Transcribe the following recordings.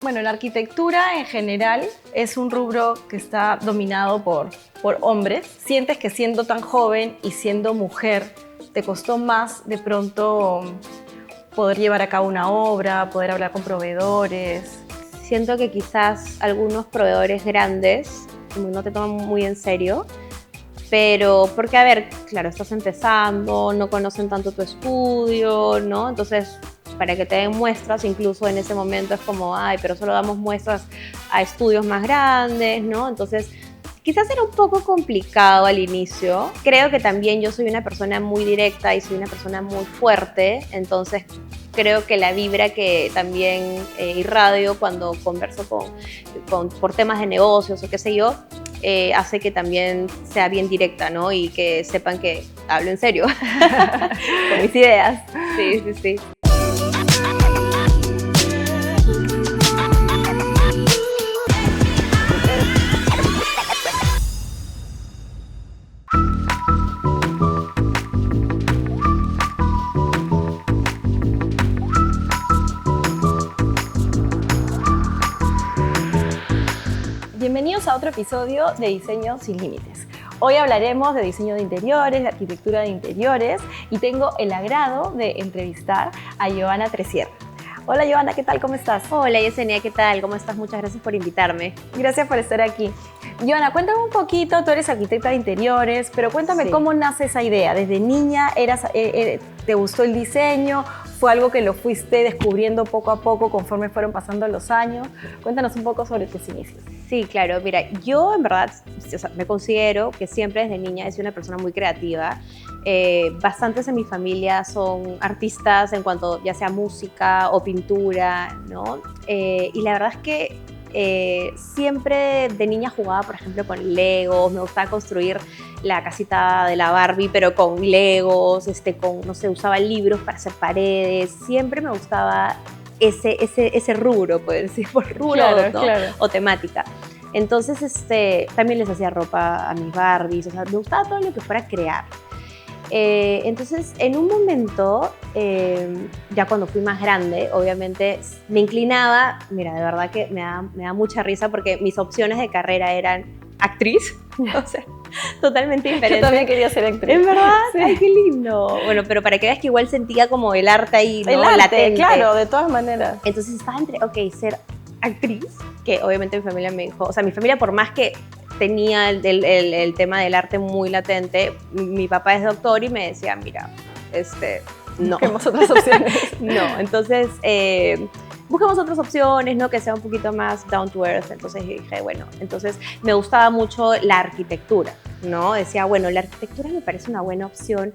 Bueno, la arquitectura en general es un rubro que está dominado por hombres. ¿Sientes que siendo tan joven y siendo mujer te costó más de pronto poder llevar a cabo una obra, poder hablar con proveedores? Siento que quizás algunos proveedores grandes no te toman muy en serio, pero porque, a ver, claro, estás empezando, no conocen tanto tu estudio, ¿no? Entonces, para que te den muestras, incluso en ese momento es como, ay, pero solo damos muestras a estudios más grandes, ¿no? Entonces, quizás era un poco complicado al inicio. Creo que también yo soy una persona muy directa y soy una persona muy fuerte, entonces creo que la vibra que también irradio cuando converso por temas de negocios o qué sé yo, hace que también sea bien directa, ¿no? Y que sepan que hablo en serio con mis ideas. Sí, sí, sí. Bienvenidos a otro episodio de Diseño Sin Límites. Hoy hablaremos de diseño de interiores, de arquitectura de interiores y tengo el agrado de entrevistar a Joana Tresier. Hola Joana, ¿qué tal? ¿Cómo estás? Hola Yesenia, ¿qué tal? ¿Cómo estás? Muchas gracias por invitarme. Gracias por estar aquí. Joana, cuéntame un poquito, tú eres arquitecta de interiores, pero cuéntame cómo nace esa idea. ¿Desde niña te gustó el diseño? ¿Fue algo que lo fuiste descubriendo poco a poco conforme fueron pasando los años? Cuéntanos un poco sobre tus inicios. Sí, claro. Mira, yo en verdad me considero que siempre desde niña he sido una persona muy creativa. Bastantes en mi familia son artistas en cuanto ya sea música o pintura, ¿no? Y la verdad es que siempre de niña jugaba, por ejemplo, con Legos, me gustaba construir la casita de la Barbie, pero con Legos, no sé, usaba libros para hacer paredes, siempre me gustaba ese rubro, puedes decir, por rubro, claro, ¿no? Claro. O temática. Entonces, también les hacía ropa a mis Barbies, o sea, me gustaba todo lo que fuera crear. Entonces, en un momento, ya cuando fui más grande, obviamente me inclinaba, mira, de verdad que me da mucha risa porque mis opciones de carrera eran actriz, o sea, totalmente diferente. Yo también quería ser actriz. ¿En verdad? Sí. Ay, qué lindo. Bueno, pero para que veas que igual sentía como el arte ahí, ¿no? El arte, latente. claro, de todas maneras. Entonces estaba entre, ok, ser actriz, que obviamente mi familia me dijo, o sea, mi familia por más que tenía el tema del arte muy latente, mi papá es doctor y me decía, mira, no. Busquemos otras opciones. No, entonces busquemos otras opciones, ¿no? Que sea un poquito más down to earth. Entonces dije, bueno, entonces me gustaba mucho la arquitectura, ¿no? Decía, bueno, la arquitectura me parece una buena opción,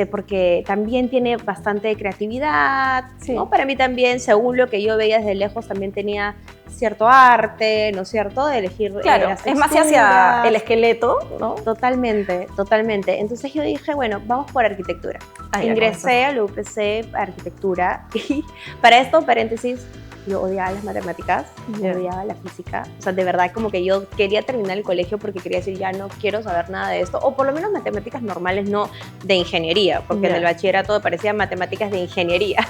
porque también tiene bastante creatividad, sí. ¿no? Para mí también, según lo que yo veía desde lejos, también tenía cierto arte, ¿no es cierto? De elegir claro, las es más hacia el esqueleto, ¿no? Totalmente, totalmente. Entonces yo dije, bueno, vamos por arquitectura. Ingresé a la UPC Arquitectura y para esto, paréntesis, yo odiaba las matemáticas, odiaba la física. O sea, de verdad como que yo quería terminar el colegio porque quería decir, ya no quiero saber nada de esto. O por lo menos matemáticas normales, no de ingeniería, porque en el bachillerato parecía matemáticas de ingeniería.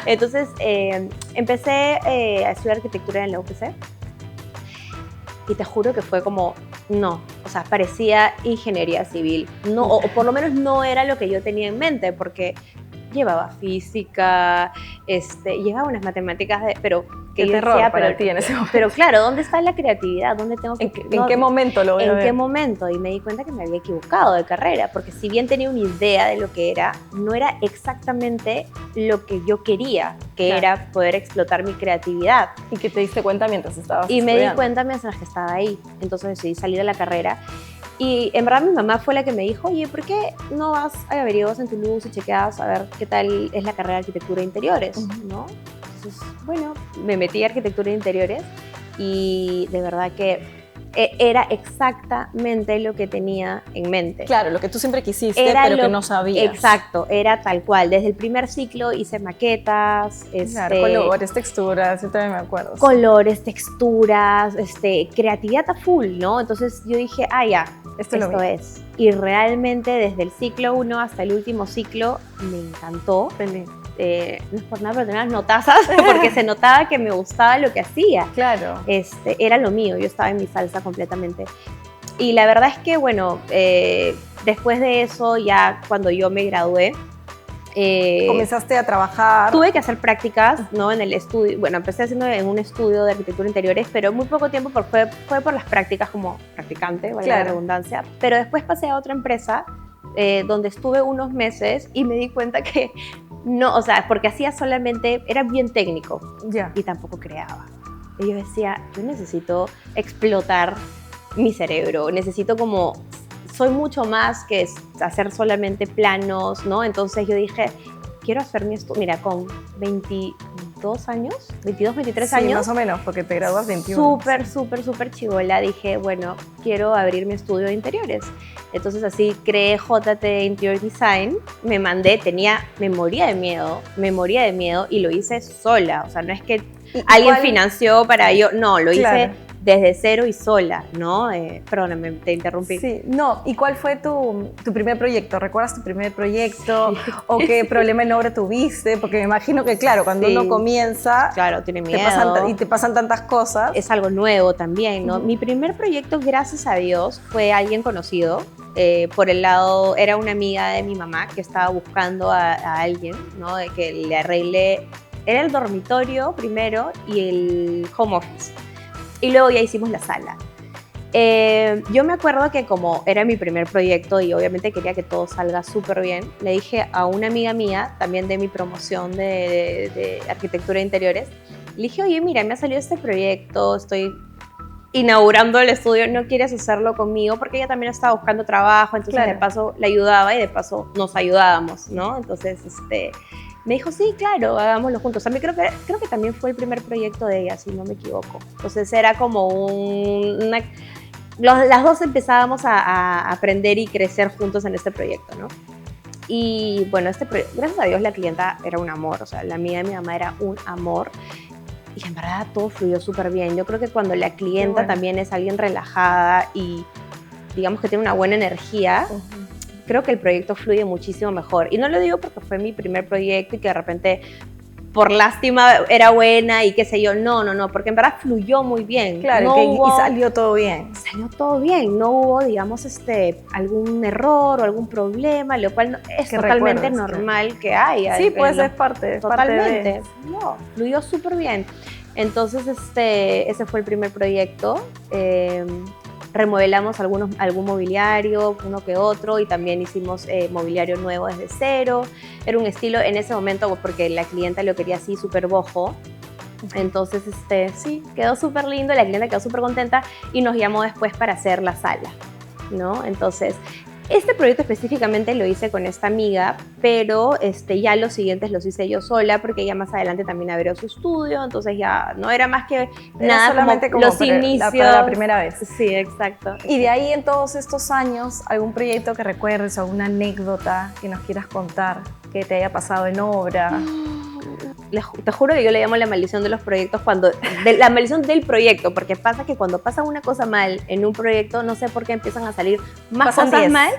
Entonces empecé a estudiar arquitectura en la UPC y te juro que fue como, no, o sea, parecía ingeniería civil. No, o por lo menos no era lo que yo tenía en mente, porque llevaba física, llevaba unas matemáticas, pero que yo decía, para ti en ese momento. Pero claro, ¿dónde está la creatividad? ¿Dónde tengo que, ¿En qué momento lo voy a ver? ¿En qué momento? Y me di cuenta que me había equivocado de carrera, porque si bien tenía una idea de lo que era, no era exactamente lo que yo quería, que era poder explotar mi creatividad. ¿Y que te diste cuenta mientras estabas estudiando? Me di cuenta mientras que estaba ahí. Entonces decidí salir de la carrera. Y en verdad mi mamá fue la que me dijo, oye, ¿por qué no vas a averiguar en Toulouse y chequeas a ver qué tal es la carrera de arquitectura de interiores? ¿No? Entonces, bueno, me metí a arquitectura de interiores y de verdad que era exactamente lo que tenía en mente. Claro, lo que tú siempre quisiste, pero que no sabías. Exacto, era tal cual. Desde el primer ciclo hice maquetas. Claro, colores, texturas, yo también me acuerdo. Colores, texturas, creatividad a full, ¿no? Entonces yo dije, ya, esto es. Y realmente desde el ciclo 1 hasta el último ciclo me encantó. no es por nada, pero tenía las notazas porque se notaba que me gustaba lo que hacía. Claro. Era lo mío, yo estaba en mi salsa completamente. Y la verdad es que, bueno, después de eso, ya cuando yo me gradué, comenzaste a trabajar. Tuve que hacer prácticas, ¿no? En el estudio. Bueno, empecé haciendo en un estudio de arquitectura interiores, pero muy poco tiempo fue por las prácticas como practicante, vaya la redundancia. Pero después pasé a otra empresa donde estuve unos meses y me di cuenta que no, o sea, porque hacía solamente, era bien técnico y tampoco creaba. Y yo decía, yo necesito explotar mi cerebro, necesito como, soy mucho más que hacer solamente planos, ¿no? Entonces yo dije, quiero hacer mi estudio, mira, con 22 años, 22, 23 años. Sí, más o menos, porque te graduas 21. Súper chivola, dije, bueno, quiero abrir mi estudio de interiores. Entonces así creé JT Interior Design, me moría de miedo y lo hice sola, o sea, no es que alguien financió para yo, no, lo hice desde cero y sola, ¿no? Perdóname, te interrumpí. Sí, no, ¿y cuál fue tu primer proyecto? ¿Recuerdas tu primer proyecto? Sí. ¿O qué problema en obra tuviste? Porque me imagino que, claro, cuando uno comienza... Claro, tiene miedo. Te pasan tantas cosas. Es algo nuevo también, ¿no? Mi primer proyecto, gracias a Dios, fue alguien conocido. Por el lado, era una amiga de mi mamá que estaba buscando a alguien, ¿no? De que le arregle... Era el dormitorio primero y el home office. Y luego ya hicimos la sala. Yo me acuerdo que como era mi primer proyecto y obviamente quería que todo salga súper bien, le dije a una amiga mía, también de mi promoción de arquitectura de interiores, le dije, oye, mira, me ha salido este proyecto, estoy inaugurando el estudio, ¿no quieres hacerlo conmigo? Porque ella también estaba buscando trabajo, entonces de paso le ayudaba y de paso nos ayudábamos, ¿no? Entonces, me dijo, sí, claro, hagámoslo juntos. A mí creo que también fue el primer proyecto de ella, si no me equivoco. Entonces era como las dos empezábamos a aprender y crecer juntos en este proyecto, ¿no? Y bueno, gracias a Dios la clienta era un amor, o sea, la amiga de mi mamá era un amor. Y en verdad todo fluyó súper bien. Yo creo que cuando la clienta también es alguien relajada y digamos que tiene una buena energía, creo que el proyecto fluye muchísimo mejor. Y no lo digo porque fue mi primer proyecto y que de repente por lástima era buena y qué sé yo. No, porque en verdad fluyó muy bien. Claro, y salió todo bien. Salió todo bien. No hubo, digamos, algún error o algún problema, lo cual es totalmente normal que haya. Sí, pues es parte. Totalmente. No, fluyó súper bien. Entonces, ese fue el primer proyecto. Remodelamos algún mobiliario, uno que otro, y también hicimos mobiliario nuevo desde cero. Era un estilo en ese momento, porque la clienta lo quería así súper boho. Entonces, sí, quedó súper lindo, la clienta quedó súper contenta y nos llamó después para hacer la sala, ¿no? Entonces, este proyecto específicamente lo hice con esta amiga, pero ya los siguientes los hice yo sola porque ella más adelante también abrió su estudio, entonces ya no era más que nada solamente como los inicios. Para la primera vez. Sí, exacto. Y de ahí en todos estos años, ¿algún proyecto que recuerdes, alguna anécdota que nos quieras contar que te haya pasado en obra? Te juro que yo le llamo la maldición de los proyectos la maldición del proyecto, porque pasa que cuando pasa una cosa mal en un proyecto, no sé por qué empiezan a salir más cosas mal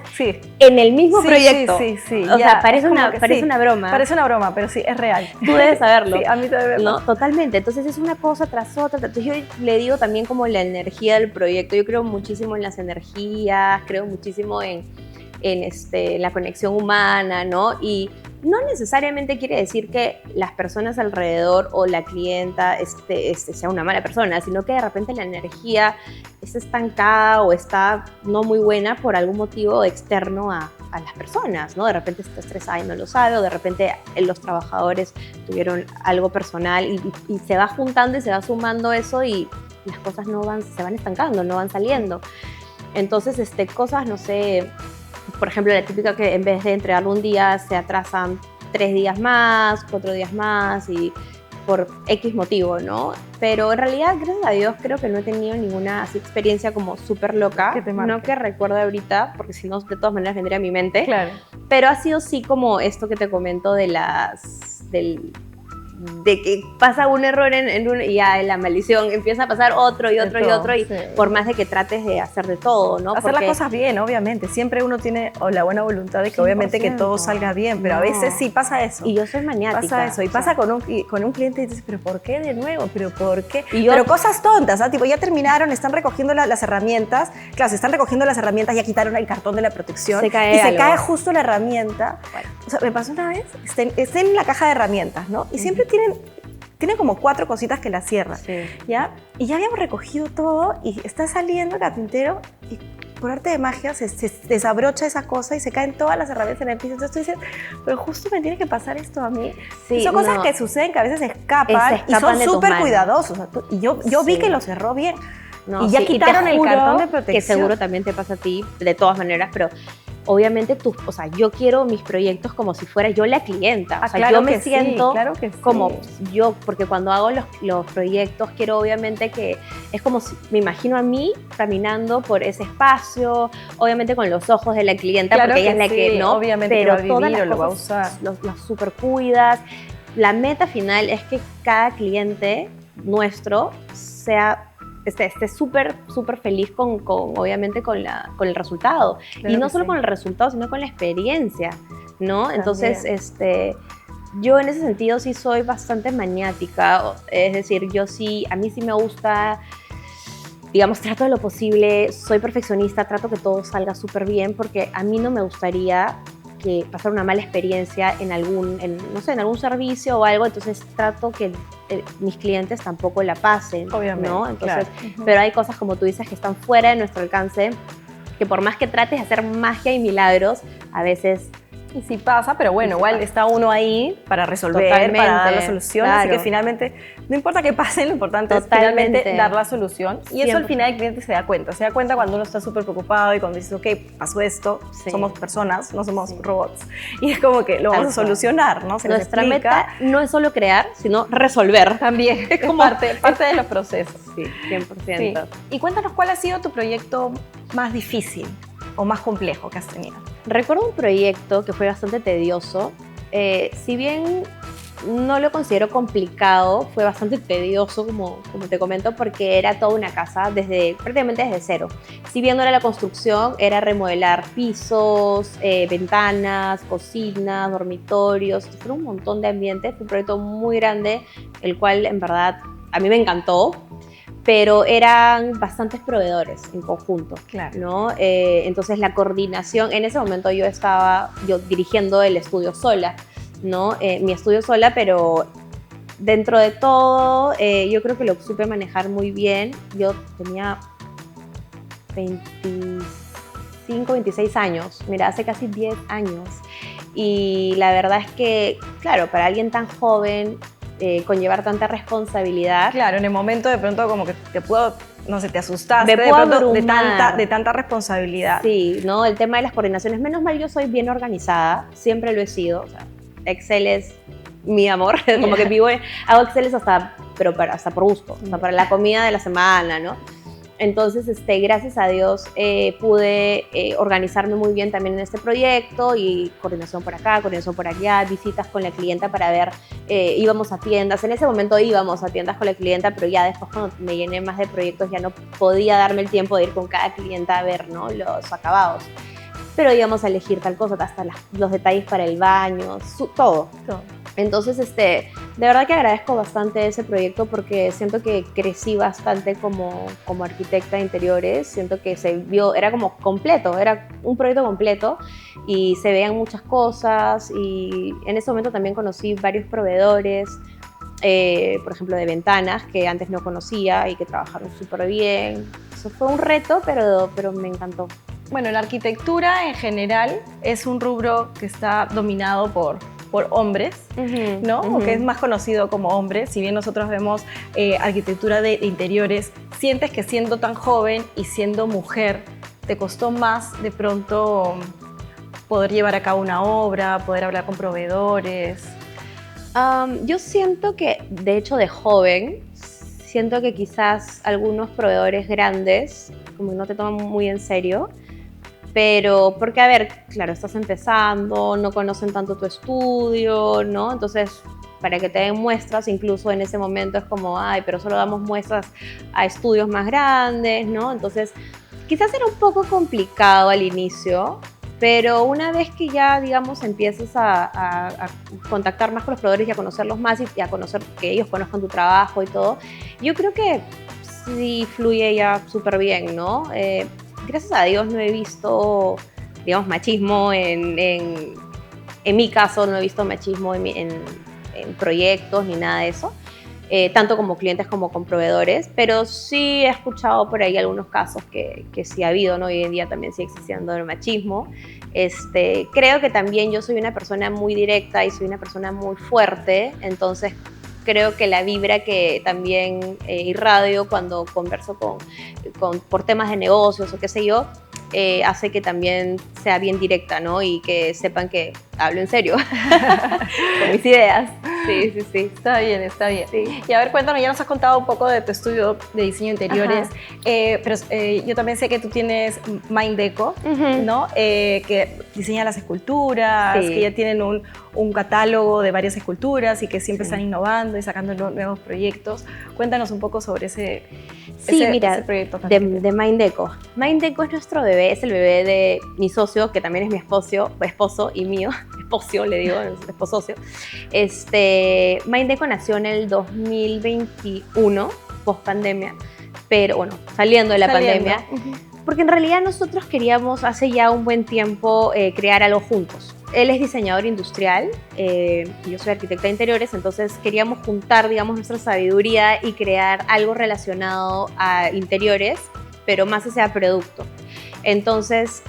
en el mismo proyecto. Sí. O sea, parece una broma. Parece una broma, pero sí, es real. Tú debes saberlo. Sí, a mí también. No, totalmente. Entonces es una cosa tras otra. Entonces yo le digo también como la energía del proyecto. Yo creo muchísimo en las energías, creo muchísimo en la conexión humana, ¿no? Y no necesariamente quiere decir que las personas alrededor o la clienta sea una mala persona, sino que de repente la energía está estancada o está no muy buena por algún motivo externo a las personas, ¿no? De repente está estresada y no lo sabe, o de repente los trabajadores tuvieron algo personal y se va juntando y se va sumando eso y las cosas se van estancando, no van saliendo. Entonces, cosas, no sé, por ejemplo, la típica que en vez de entregarlo un día se atrasan 3 días más, 4 días más y por X motivo, ¿no? Pero en realidad, gracias a Dios, creo que no he tenido ninguna así experiencia como súper loca, no que recuerde ahorita, porque si no, de todas maneras vendría a mi mente. Claro. Pero ha sido sí como esto que te comento de de que pasa un error en uno y ya en la maldición empieza a pasar otro y otro y otro, y sí. por más de que trates de hacer de todo, ¿no? Hacer las cosas bien, obviamente. Siempre uno tiene la buena voluntad de que obviamente que todo salga bien, pero a veces sí pasa eso. Y yo soy maniática. Pasa eso, y pasa con un cliente y dices, ¿pero por qué de nuevo? ¿Pero por qué? Y pero cosas tontas, ¿ah? Tipo, ya terminaron, están recogiendo las herramientas. Claro, se están recogiendo las herramientas, ya quitaron el cartón de la protección. Se cae se cae justo la herramienta. Bueno. O sea, me pasó una vez, está en la caja de herramientas, ¿no? Y siempre tienen como 4 cositas que la cierran, ¿ya? Y ya habíamos recogido todo y está saliendo el carpintero y por arte de magia se desabrocha esa cosa y se caen todas las herramientas en el piso. Entonces tú dices, pero justo me tiene que pasar esto a mí. Sí, son cosas que suceden, que a veces escapan y son súper cuidadosos. Y yo vi que lo cerró bien. No, y ya quitaron el cartón de protección. Que seguro también te pasa a ti, de todas maneras, pero obviamente o sea, yo quiero mis proyectos como si fuera yo la clienta. O sea, claro, yo me siento como sí. yo, porque cuando hago los proyectos quiero obviamente que es como si me imagino a mí caminando por ese espacio, obviamente con los ojos de la clienta, porque ella es la que no, obviamente pero que va a vivir todas las o lo va a cosas usar. los super cuidas. La meta final es que cada cliente nuestro esté súper feliz obviamente con el resultado. Claro, y no solo con el resultado, sino con la experiencia, ¿no? También. Entonces, yo en ese sentido sí soy bastante maniática, es decir, a mí sí me gusta, digamos, trato de lo posible, soy perfeccionista, trato que todo salga súper bien, porque a mí no me gustaría pasar una mala experiencia en algún servicio o algo, entonces trato que mis clientes tampoco la pasen, obviamente, ¿no? Entonces, pero hay cosas, como tú dices, que están fuera de nuestro alcance, que por más que trates de hacer magia y milagros, a veces... Y sí pasa, pero bueno, igual está uno ahí para resolver, para dar la solución, así que finalmente, no importa qué pase, lo importante es finalmente dar la solución, y eso al final el cliente se da cuenta cuando uno está súper preocupado y cuando dices, ok, pasó esto, somos personas, no somos robots, y es como que lo vamos a solucionar, ¿no? Nuestra meta no es solo crear, sino resolver. También, es como parte de los procesos. Sí, 100%. Sí. Y cuéntanos, ¿cuál ha sido tu proyecto más difícil o más complejo que has tenido? Recuerdo un proyecto que fue bastante tedioso. Si bien no lo considero complicado, fue bastante tedioso, como te comento, porque era toda una casa prácticamente desde cero. Si bien no era la construcción, era remodelar pisos, ventanas, cocinas, dormitorios. Fue un montón de ambientes. Fue un proyecto muy grande, el cual en verdad a mí me encantó. Pero eran bastantes proveedores en conjunto, claro, ¿no? Entonces la coordinación, en ese momento yo estaba dirigiendo el estudio sola, ¿no? Mi estudio sola, pero dentro de todo yo creo que lo supe manejar muy bien. Yo tenía 25, 26 años, mira, hace casi 10 años. Y la verdad es que, claro, para alguien tan joven, conllevar tanta responsabilidad. Claro, en el momento de pronto como que te asustaste de pronto de tanta responsabilidad. Sí, ¿no? El tema de las coordinaciones, menos mal yo soy bien organizada, siempre lo he sido, o sea, Excel es mi amor, como que hago Excel hasta por gusto, o sea, para la comida de la semana, ¿no? Entonces, gracias a Dios pude organizarme muy bien también en este proyecto, y coordinación por acá, coordinación por allá, visitas con la clienta para ver, íbamos a tiendas, en ese momento íbamos a tiendas con la clienta, pero ya después cuando me llené más de proyectos ya no podía darme el tiempo de ir con cada clienta a ver, ¿no?, los acabados. Pero íbamos a elegir tal cosa, hasta los detalles para el baño, todo. Entonces, de verdad que agradezco bastante ese proyecto, porque siento que crecí bastante como arquitecta de interiores. Siento que era como completo, era un proyecto completo y se veían muchas cosas, y en ese momento también conocí varios proveedores, por ejemplo de ventanas, que antes no conocía y que trabajaron súper bien. Eso fue un reto, pero me encantó. Bueno, la arquitectura en general es un rubro que está dominado por hombres, ¿no? O que es más conocido como hombres. Si bien nosotros vemos arquitectura de interiores, ¿sientes que siendo tan joven y siendo mujer te costó más de pronto poder llevar a cabo una obra, poder hablar con proveedores? Yo siento que, de hecho, de joven, siento que quizás algunos proveedores grandes como no te toman muy en serio. Pero, porque a ver, claro, estás empezando, no conocen tanto tu estudio, ¿no? Entonces, para que te den muestras, incluso en ese momento es como, ay, pero solo damos muestras a estudios más grandes, ¿no? Entonces, quizás era un poco complicado al inicio, pero una vez que ya, digamos, empiezas a contactar más con los proveedores y a conocerlos más y a conocer que ellos conozcan tu trabajo y todo, yo creo que sí fluye ya súper bien, ¿no? Gracias a Dios no he visto, digamos, machismo en mi caso, no he visto machismo en proyectos ni nada de eso. Tanto como clientes como con proveedores, pero sí he escuchado por ahí algunos casos que sí ha habido, ¿no? Hoy en día también sigue existiendo el machismo. Creo que también yo soy una persona muy directa y soy una persona muy fuerte, entonces creo que la vibra que también irradio cuando converso por temas de negocios o qué sé yo, hace que también sea bien directa, ¿no? Y que sepan que hablo en serio con mis ideas. Sí, sí, sí. Está bien, está bien. Sí. Y a ver, cuéntanos, ya nos has contado un poco de tu estudio de diseño de interiores, pero yo también sé que tú tienes Mind Deco, ¿no? Que diseña las esculturas, Sí. que ya tienen un catálogo de varias esculturas y que siempre están innovando y sacando nuevos proyectos. Cuéntanos un poco sobre ese proyecto. De Mind Deco. Mind Deco es nuestro bebé, es el bebé de mi socio, que también es mi esposo y mío. Esposo, le digo, esposocio. Mind Deco nació en el 2021, post pandemia, pero bueno, saliendo de la pandemia, porque en realidad nosotros queríamos hace ya un buen tiempo crear algo juntos. Él es diseñador industrial, yo soy arquitecta de interiores, entonces queríamos juntar, digamos, nuestra sabiduría y crear algo relacionado a interiores, pero más hacia producto. Entonces,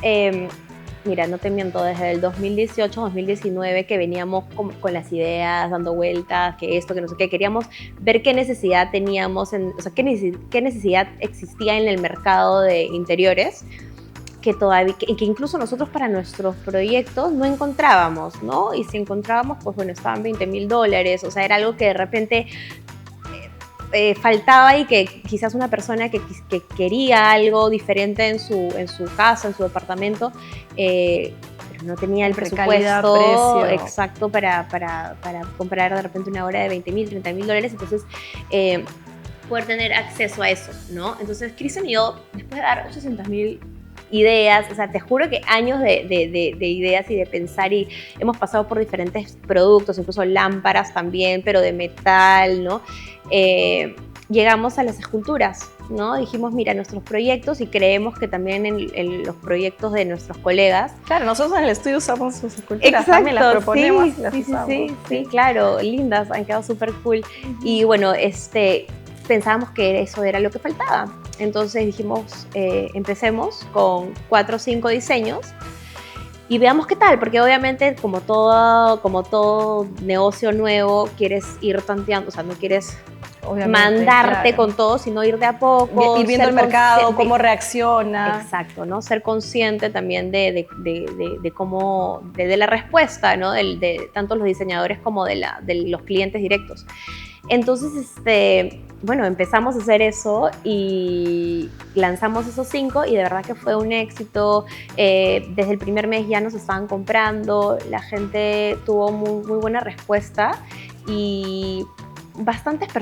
mira, no te miento, desde el 2018, 2019 que veníamos con las ideas, dando vueltas, que esto, que no sé qué, queríamos ver qué necesidad teníamos, o sea, qué necesidad existía en el mercado de interiores, que incluso nosotros para nuestros proyectos no encontrábamos, ¿no? Y si encontrábamos, pues bueno, estaban $20,000, o sea, era algo que de repente faltaba y que quizás una persona que quería algo diferente en su casa, en su departamento, pero no tenía el presupuesto exacto para comprar de repente una obra de $20,000, $30,000, entonces poder tener acceso a eso, ¿no? Entonces Cristian y yo, después de dar 800,000 ideas, o sea, te juro que años de ideas y de pensar, y hemos pasado por diferentes productos, incluso lámparas también, pero de metal, ¿no? Llegamos a las esculturas, ¿no? Dijimos, mira, nuestros proyectos, y creemos que también en los proyectos de nuestros colegas. Claro, nosotros en el estudio usamos sus esculturas. Exacto, también las proponemos sí, y las sí, usamos. Sí, claro, lindas, han quedado súper cool. Y bueno, pensábamos que eso era lo que faltaba. Entonces dijimos, empecemos con 4 o 5 diseños y veamos qué tal, porque obviamente como todo negocio nuevo, quieres ir tanteando, o sea, no quieres mandarte con todo, sino ir de a poco. Ir viendo el mercado, cómo reacciona. Exacto, ¿no? Ser consciente también de cómo, de la respuesta, ¿no? De tanto los diseñadores como de los clientes directos. Entonces, bueno, empezamos a hacer eso y lanzamos esos 5 y de verdad que fue un éxito. Desde el primer mes ya nos estaban comprando, la gente tuvo muy buena respuesta y bastantes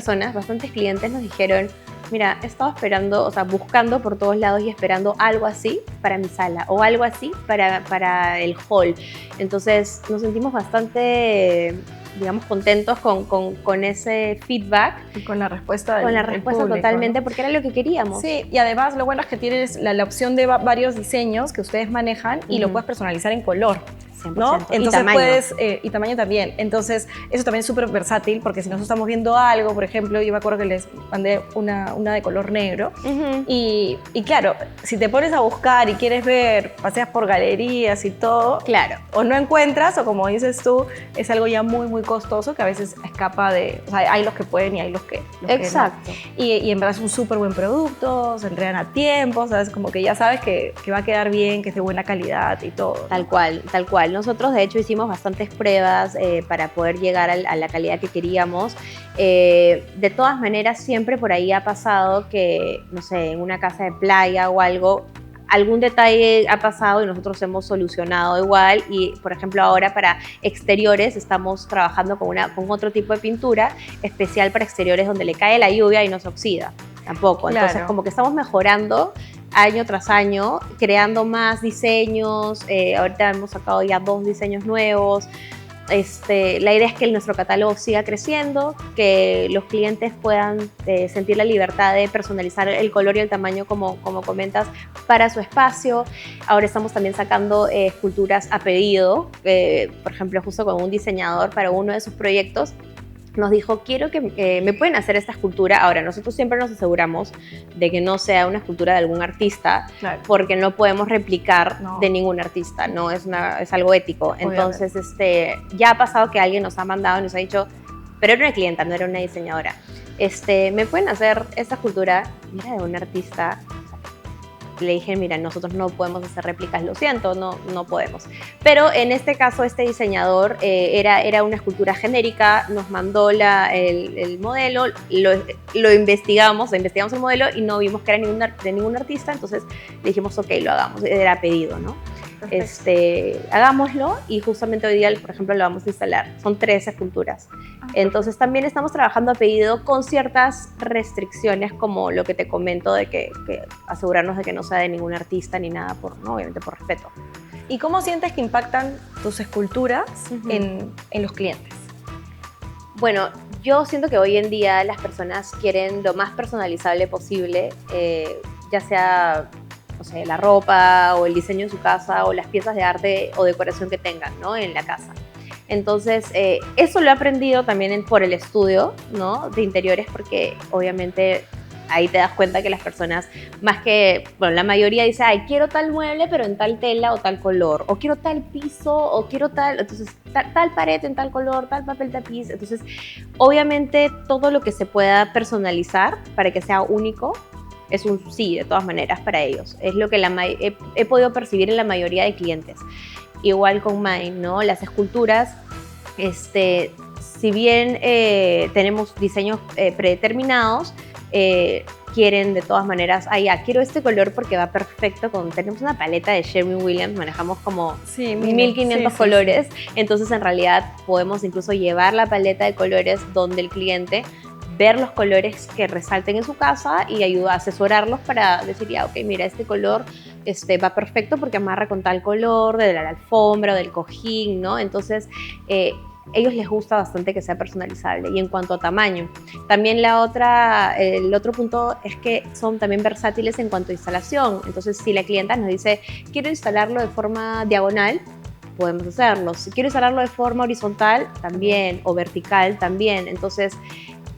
clientes nos dijeron, mira, he estado esperando, o sea, buscando por todos lados y esperando algo así para mi sala o algo así para el hall. Entonces nos sentimos bastante, digamos, contentos con ese feedback. Y con la respuesta del público, totalmente, ¿no? Porque era lo que queríamos. Sí, y además lo bueno es que tienes la opción de varios diseños que ustedes manejan y lo puedes personalizar en color. 100%. ¿No? Entonces y tamaño. Y tamaño también. Entonces, eso también es súper versátil, porque si nosotros estamos viendo algo, por ejemplo, yo me acuerdo que les mandé una de color negro, y claro, si te pones a buscar y quieres ver, paseas por galerías y todo, claro, o no encuentras, o como dices tú, es algo ya muy costoso que a veces escapa de, o sea, hay los que pueden y hay los que exacto. No. Y en verdad es un súper buen producto, se entregan a tiempo, ¿sabes? Como que ya sabes que va a quedar bien, que es de buena calidad y todo. Tal cual. Nosotros, de hecho, hicimos bastantes pruebas para poder llegar a la calidad que queríamos. De todas maneras, siempre por ahí ha pasado que, no sé, en una casa de playa o algo, algún detalle ha pasado y nosotros hemos solucionado igual. Y, por ejemplo, ahora para exteriores estamos trabajando con otro tipo de pintura especial para exteriores donde le cae la lluvia y no se oxida tampoco. Claro. Entonces, como que estamos mejorando año tras año, creando más diseños. Ahorita hemos sacado ya 2 diseños nuevos. La idea es que nuestro catálogo siga creciendo, que los clientes puedan sentir la libertad de personalizar el color y el tamaño, como comentas, para su espacio. Ahora estamos también sacando esculturas a pedido. Por ejemplo, justo con un diseñador para uno de sus proyectos nos dijo, quiero que me pueden hacer esta escultura. Ahora, nosotros siempre nos aseguramos de que no sea una escultura de algún artista, claro, porque no podemos replicar de ningún artista, no es algo ético. Entonces, ya ha pasado que alguien nos ha mandado y nos ha dicho, pero era una clienta, no era una diseñadora, ¿me pueden hacer esta escultura? Mira, de un artista. Le dije, mira, nosotros no podemos hacer réplicas, lo siento, no podemos. Pero en este caso, este diseñador era una escultura genérica, nos mandó el modelo, lo investigamos el modelo y no vimos que era de ningún artista, entonces le dijimos, ok, lo hagamos, era pedido, ¿no? Hagámoslo, y justamente hoy día, por ejemplo, lo vamos a instalar. Son 3 esculturas. Entonces también estamos trabajando a pedido con ciertas restricciones, como lo que te comento, de que asegurarnos de que no sea de ningún artista ni nada, obviamente por respeto. ¿Y cómo sientes que impactan tus esculturas en los clientes? Bueno, yo siento que hoy en día las personas quieren lo más personalizable posible, ya sea, o sea, la ropa o el diseño de su casa o las piezas de arte o decoración que tengan, ¿no?, en la casa. Entonces, eso lo he aprendido también por el estudio, ¿no?, de interiores, porque obviamente ahí te das cuenta que las personas, más que, bueno, la mayoría dice, ay, quiero tal mueble pero en tal tela o tal color, o quiero tal piso, o quiero entonces tal pared en tal color, tal papel tapiz. Entonces, obviamente todo lo que se pueda personalizar para que sea único es un sí, de todas maneras, para ellos. Es lo que he podido percibir en la mayoría de clientes. Igual con Mine, ¿no? Las esculturas, si bien tenemos diseños predeterminados, quieren de todas maneras, quiero este color porque va perfecto tenemos una paleta de Sherwin-Williams, manejamos como 1500 colores, entonces en realidad podemos incluso llevar la paleta de colores donde el cliente ver los colores que resalten en su casa y asesorarlos para decir, ya, ok, mira, este color va perfecto porque amarra con tal color de la alfombra o del cojín, ¿no? Entonces, ellos les gusta bastante que sea personalizable. Y en cuanto a tamaño, también el otro punto es que son también versátiles en cuanto a instalación. Entonces, si la clienta nos dice, quiero instalarlo de forma diagonal, podemos hacerlo. Si quiero instalarlo de forma horizontal, también, o vertical, también. Entonces,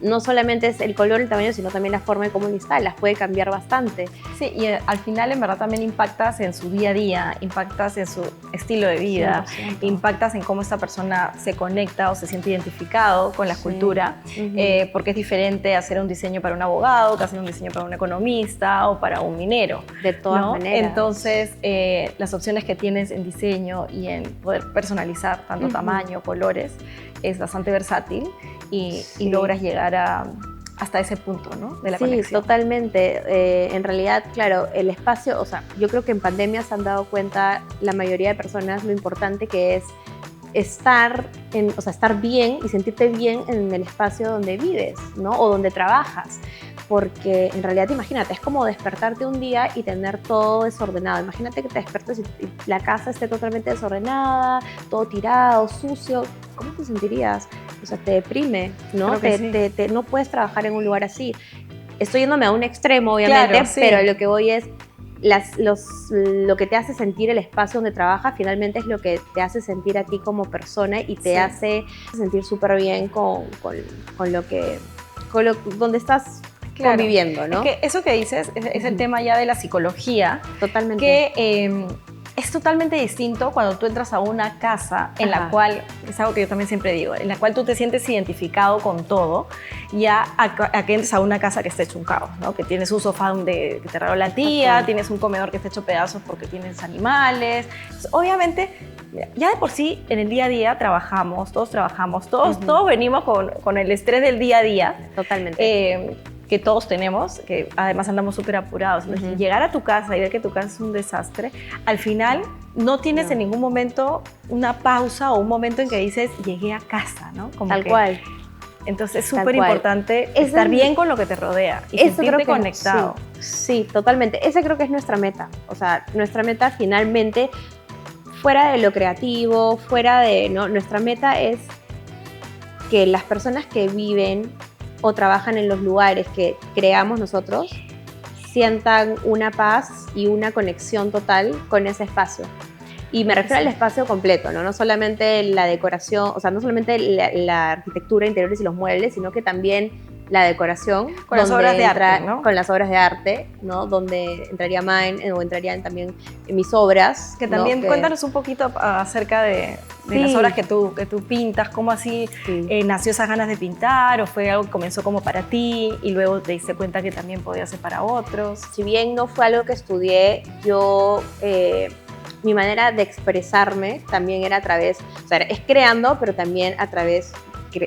no solamente es el color, el tamaño, sino también la forma en cómo lo instalas, puede cambiar bastante. Sí, y al final en verdad también impactas en su día a día, impactas en su estilo de vida, 100%. Impactas en cómo esta persona se conecta o se siente identificado con la escultura, porque es diferente hacer un diseño para un abogado que hacer un diseño para un economista o para un minero. De todas maneras. Entonces, las opciones que tienes en diseño y en poder personalizar tanto tamaño, colores, es bastante versátil y logras llegar hasta ese punto, ¿no?, de la conexión. Sí, totalmente. En realidad, claro, el espacio, o sea, yo creo que en pandemia se han dado cuenta la mayoría de personas lo importante que es estar bien y sentirte bien en el espacio donde vives, ¿no?, o donde trabajas. Porque en realidad, imagínate, es como despertarte un día y tener todo desordenado. Imagínate que te despiertes y la casa esté totalmente desordenada, todo tirado, sucio. ¿Cómo te sentirías? O sea, te deprime, ¿no? No puedes trabajar en un lugar así. Estoy yéndome a un extremo, obviamente, claro, pero lo que voy es, lo que te hace sentir el espacio donde trabajas finalmente es lo que te hace sentir a ti como persona y te hace sentir súper bien donde estás conviviendo, ¿no? Es que eso que dices es el tema ya de la psicología. Totalmente. Que es totalmente distinto cuando tú entras a una casa en la cual, es algo que yo también siempre digo, en la cual tú te sientes identificado con todo, ya a que entres a una casa que está hecho un caos, ¿no? Que tienes un sofá que te regaló la tía, tienes un comedor que está hecho pedazos porque tienes animales. Entonces, obviamente, ya de por sí en el día a día todos venimos con el estrés del día a día. Totalmente. que todos tenemos, que además andamos súper apurados. Entonces, llegar a tu casa y ver que tu casa es un desastre, al final no tienes en ningún momento una pausa o un momento en que dices, llegué a casa, ¿no? Como Tal cual. Entonces es súper importante estar bien con lo que te rodea y sentirte conectado. Sí, totalmente. Esa creo que es nuestra meta. O sea, nuestra meta finalmente, fuera de lo creativo, fuera de... ¿no? Nuestra meta es que las personas que viven o trabajan en los lugares que creamos nosotros sientan una paz y una conexión total con ese espacio. Y me refiero al espacio completo, ¿no? No solamente la decoración, o sea, no solamente la arquitectura, interiores y los muebles, sino que también la decoración. Con las obras de arte, ¿no? Con las obras de arte, ¿no? Donde entraría Mine o entrarían también mis obras. Que también, ¿no? Cuéntanos un poquito acerca de las obras que tú pintas, cómo así nació esas ganas de pintar, o fue algo que comenzó como para ti y luego te diste cuenta que también podía ser para otros. Si bien no fue algo que estudié, yo... mi manera de expresarme también era a través, o sea, es creando, pero también a través,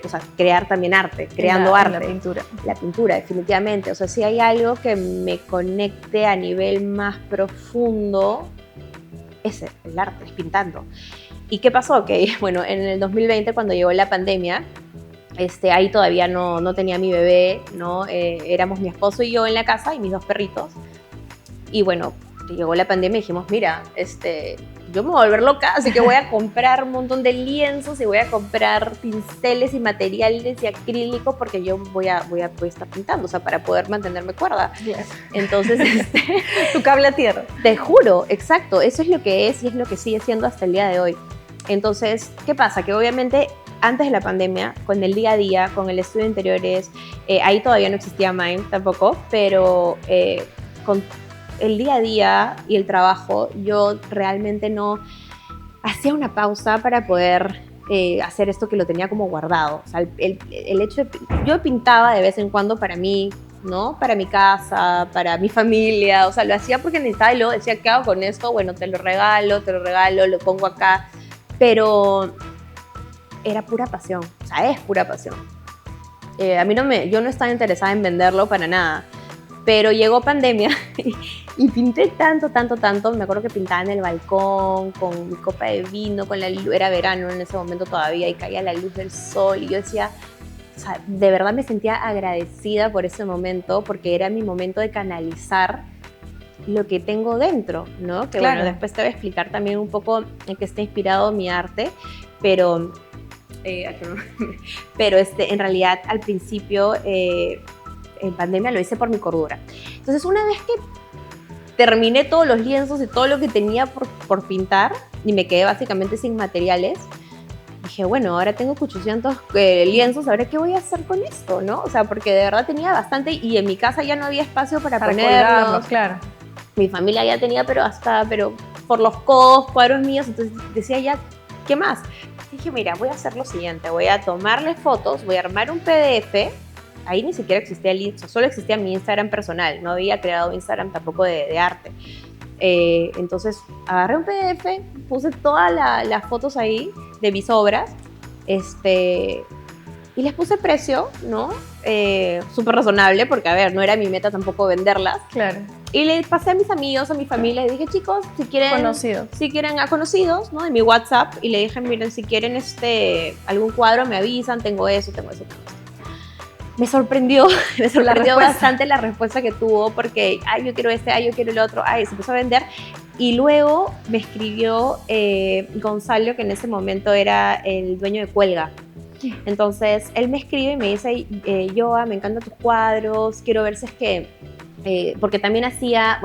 o sea, crear también arte, creando arte. La pintura. La pintura, definitivamente. O sea, si hay algo que me conecte a nivel más profundo, es el arte, es pintando. ¿Y qué pasó? Que, bueno, en el 2020, cuando llegó la pandemia, ahí todavía no tenía mi bebé, ¿no? Éramos mi esposo y yo en la casa y mis 2 perritos. Y bueno, llegó la pandemia y dijimos, mira, yo me voy a volver loca, así que voy a comprar un montón de lienzos y voy a comprar pinceles y materiales y acrílico porque yo voy a estar pintando, o sea, para poder mantenerme cuerda. Yes. Entonces, tu cable a tierra. Te juro, exacto, eso es lo que es y es lo que sigue siendo hasta el día de hoy. Entonces, ¿qué pasa? Que obviamente antes de la pandemia, con el día a día, con el estudio de interiores, ahí todavía no existía Mine tampoco, pero con el día a día y el trabajo, yo realmente no hacía una pausa para poder hacer esto que lo tenía como guardado. O sea, el hecho de... Yo pintaba de vez en cuando para mí, ¿no? Para mi casa, para mi familia, o sea, lo hacía porque necesitaba y luego decía, ¿qué hago con esto? Bueno, te lo regalo, lo pongo acá, pero era pura pasión, o sea, es pura pasión. Yo no estaba interesada en venderlo para nada. Pero llegó pandemia y pinté tanto, me acuerdo que pintaba en el balcón, con mi copa de vino, con la luz, era verano en ese momento todavía y caía la luz del sol y yo decía, o sea, de verdad me sentía agradecida por ese momento porque era mi momento de canalizar lo que tengo dentro, ¿no? Que claro. Bueno, después te voy a explicar también un poco en qué está inspirado mi arte, pero en realidad al principio... en pandemia lo hice por mi cordura. Entonces, una vez que terminé todos los lienzos y todo lo que tenía por pintar y me quedé básicamente sin materiales, dije, bueno, ahora tengo 800 lienzos, ¿ahora qué voy a hacer con esto? ¿No? O sea, porque de verdad tenía bastante y en mi casa ya no había espacio para ponerlos. Claro. Mi familia ya tenía, pero por los codos, cuadros míos, entonces decía ya, ¿qué más? Dije, mira, voy a hacer lo siguiente, voy a tomarle fotos, voy a armar un PDF. Ahí ni siquiera existía el Instagram, solo existía mi Instagram personal, no había creado Instagram tampoco de arte. Entonces agarré un PDF, puse todas las fotos ahí de mis obras y les puse precio, ¿no? Súper razonable, porque a ver, no era mi meta tampoco venderlas. Claro. Y le pasé a mis amigos, a mi familia, y dije, chicos, si quieren a conocidos, ¿no? De mi WhatsApp, y le dije, miren, si quieren algún cuadro, me avisan, tengo eso, tengo eso. Me sorprendió bastante la respuesta que tuvo porque, ay, yo quiero ay, yo quiero el otro, ay, se empezó a vender. Y luego me escribió Gonzalo, que en ese momento era el dueño de Cuelga. Entonces, él me escribe y me dice, Yoa, me encantan tus cuadros, quiero ver si es que... porque también hacía,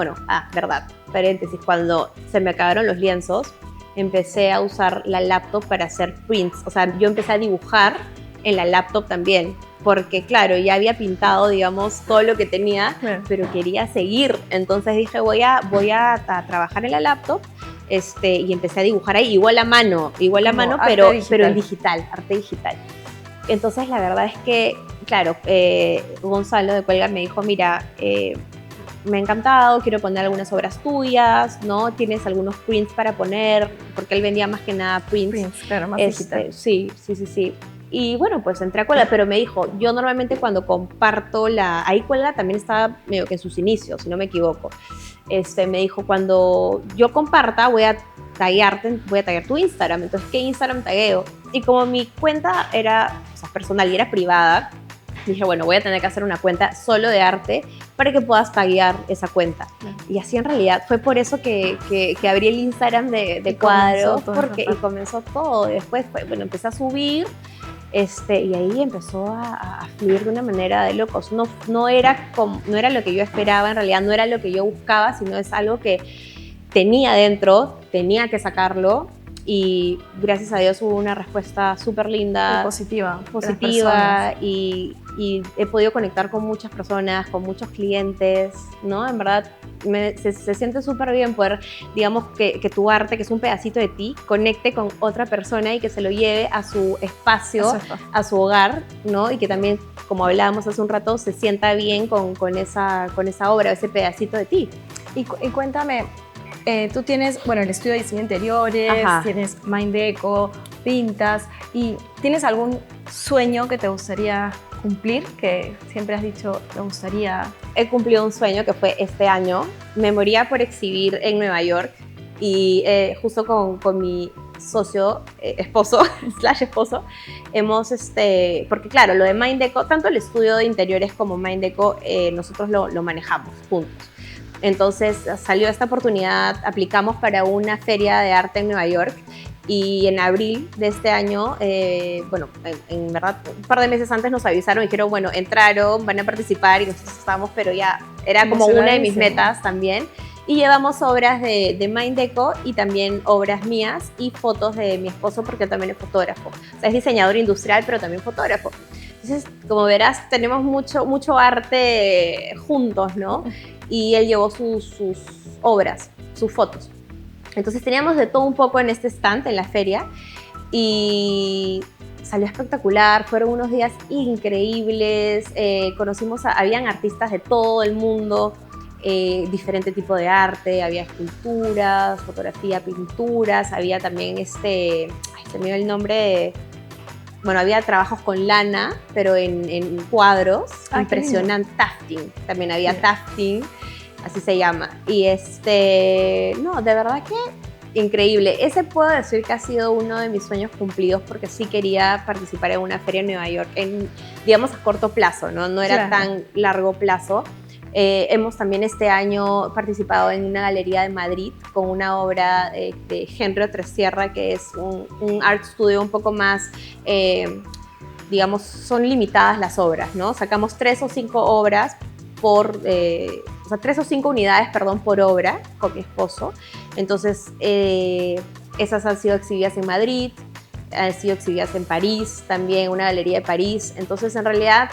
verdad, paréntesis, cuando se me acabaron los lienzos, empecé a usar la laptop para hacer prints. O sea, yo empecé a dibujar en la laptop también. Porque, claro, ya había pintado, digamos, todo lo que tenía, claro, pero quería seguir. Entonces dije, voy a trabajar en la laptop y empecé a dibujar ahí, igual a mano, pero en digital, arte digital. Entonces, la verdad es que, claro, Gonzalo de Cuelga me dijo, mira, me ha encantado, quiero poner algunas obras tuyas, ¿no? ¿Tienes algunos prints para poner? Porque él vendía más que nada prints. Claro, más digital. Sí. Y bueno, pues entré a Cuelga, pero me dijo, yo normalmente cuando comparto ahí Cuelga también estaba medio que en sus inicios, si no me equivoco. Me dijo, cuando yo comparta voy a taguear tu Instagram. Entonces, ¿qué Instagram tagueo? Y como mi cuenta era, o sea, personal y era privada, dije, bueno, voy a tener que hacer una cuenta solo de arte para que puedas taguear esa cuenta. Y así en realidad fue por eso que abrí el Instagram de Cuadro, y comenzó todo. Después, bueno, empecé a subir, y ahí empezó a fluir de una manera de locos. No era lo que yo esperaba, en realidad no era lo que yo buscaba, sino es algo que tenía dentro, tenía que sacarlo. Y gracias a Dios hubo una respuesta súper linda, positiva, y he podido conectar con muchas personas, con muchos clientes, ¿no? En verdad se siente súper bien poder, digamos, que tu arte, que es un pedacito de ti, conecte con otra persona y que se lo lleve a su espacio, a su hogar, ¿no? Y que también, como hablábamos hace un rato, se sienta bien con esa obra, ese pedacito de ti. Y cuéntame, tú tienes, bueno, el estudio de diseño de interiores, tienes Minddeco, pintas, y ¿tienes algún sueño que te gustaría cumplir, que siempre has dicho me gustaría? He cumplido un sueño que fue este año. Me moría por exhibir en Nueva York y justo con mi socio, esposo, hemos, porque claro, lo de Minddeco, tanto el estudio de interiores como Minddeco, nosotros lo manejamos juntos. Entonces salió esta oportunidad, aplicamos para una feria de arte en Nueva York y en abril de este año, bueno, en verdad un par de meses antes nos avisaron y dijeron, bueno, entraron, van a participar y nosotros estábamos, pero ya era como una de mis metas también. Y llevamos obras de Minddeco y también obras mías y fotos de mi esposo porque él también es fotógrafo. O sea, es diseñador industrial, pero también fotógrafo. Entonces, como verás, tenemos mucho arte juntos, ¿no? Y él llevó sus obras, sus fotos. Entonces teníamos de todo un poco en este stand, en la feria, y salió espectacular, fueron unos días increíbles, habían artistas de todo el mundo, diferente tipo de arte, había esculturas, fotografía, pinturas, había también se me dio el nombre bueno, había trabajos con lana, pero en cuadros, impresionante, tafting, también había tafting, así se llama. Y no, de verdad que increíble. Ese puedo decir que ha sido uno de mis sueños cumplidos porque sí quería participar en una feria en Nueva York, digamos a corto plazo, no era tan largo plazo. Hemos también este año participado en una galería de Madrid con una obra de Henry Tresierra, que es un art studio un poco más, digamos, son limitadas las obras, ¿no? Sacamos 3 o 5 obras o sea, 3 o 5 unidades, perdón, por obra con mi esposo. Entonces, esas han sido exhibidas en Madrid, han sido exhibidas en París, también una galería de París. Entonces, en realidad,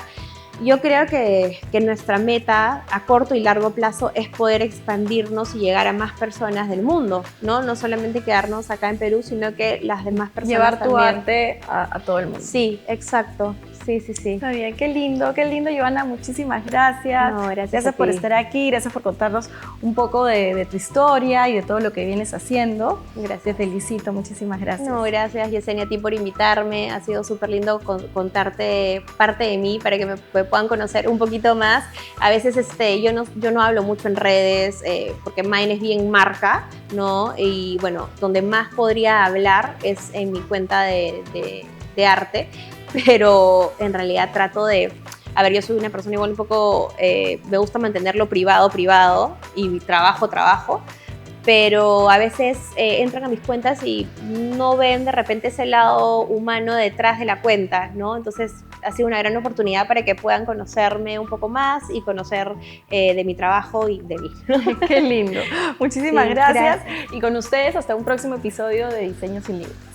yo creo que nuestra meta a corto y largo plazo es poder expandirnos y llegar a más personas del mundo, ¿no? No solamente quedarnos acá en Perú, sino que las demás personas llevar tu también. arte a todo el mundo. Sí, exacto. Sí. Está bien, qué lindo, Giovanna, muchísimas gracias. No, gracias por estar aquí, gracias por contarnos un poco de tu historia y de todo lo que vienes haciendo. Gracias. Te felicito, muchísimas gracias. No, gracias Yesenia a ti por invitarme, ha sido súper lindo contarte parte de mí para que me puedan conocer un poquito más. A veces yo no hablo mucho en redes porque Mind es bien marca, ¿no? Y bueno, donde más podría hablar es en mi cuenta de arte, pero en realidad trato de... A ver, yo soy una persona igual un poco... me gusta mantenerlo privado y trabajo, pero a veces entran a mis cuentas y no ven de repente ese lado humano detrás de la cuenta, ¿no? Entonces ha sido una gran oportunidad para que puedan conocerme un poco más y conocer de mi trabajo y de mí. Qué lindo. Muchísimas gracias. Y con ustedes hasta un próximo episodio de Diseño Sin Límites.